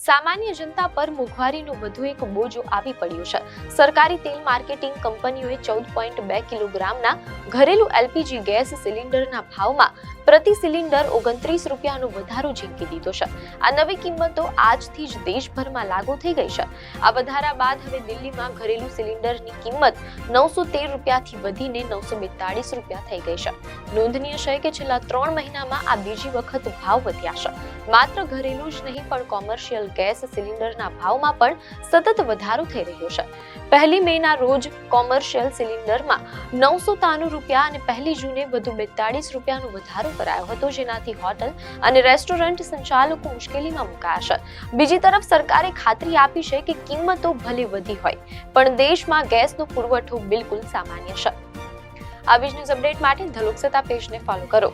સામાન્ય જનતા પર મોંઘવારીનો વધુ એક બોજો આવી પડ્યો છે। સરકારી તેલ માર્કેટિંગ કંપનીઓએ 14.2 કિલોગ્રામના ઘરેલું એલપીજી ગેસ સિલિન્ડરના ભાવમાં પ્રતિ સિલિન્ડર 29 રૂપિયાનો વધારો ઝીંકી દીધો છે। આ નવી કિંમતો આજથી જ દેશભરમાં લાગુ થઈ ગઈ છે। આ વધારા બાદ હવે દિલ્હીમાં ઘરેલું સિલિન્ડરની કિંમત 913 રૂપિયાથી વધીને 942 રૂપિયા થઈ ગઈ છે। નોંધનીય છે કે છેલ્લા 3 મહિનામાં આ બીજી વખત ભાવ વધ્યા છે। માત્ર ઘરેલું જ નહીં પણ કોમર્શિયલ ગેસ સિલિન્ડરના ભાવમાં પણ સતત વધારો થઈ રહ્યો છે। 1 મેના રોજ કોમર્શિયલ સિલિન્ડરમાં 993 રૂપિયા અને 1 જૂને વધુ 42 રૂપિયાનો વધારો કરાયો હતો, જેનાથી હોટલ અને રેસ્ટોરન્ટ સંચાલકો મુશ્કેલીમાં મુકાયા છે। બીજી તરફ સરકારે ખાતરી આપી છે કે કિંમતો ભલે વધી હોય પણ દેશમાં ગેસનો પુરવઠો બિલકુલ સામાન્ય છે। આ ન્યૂઝ અપડેટ માટે ધ લોકસત્તા પેજને ફોલો કરો।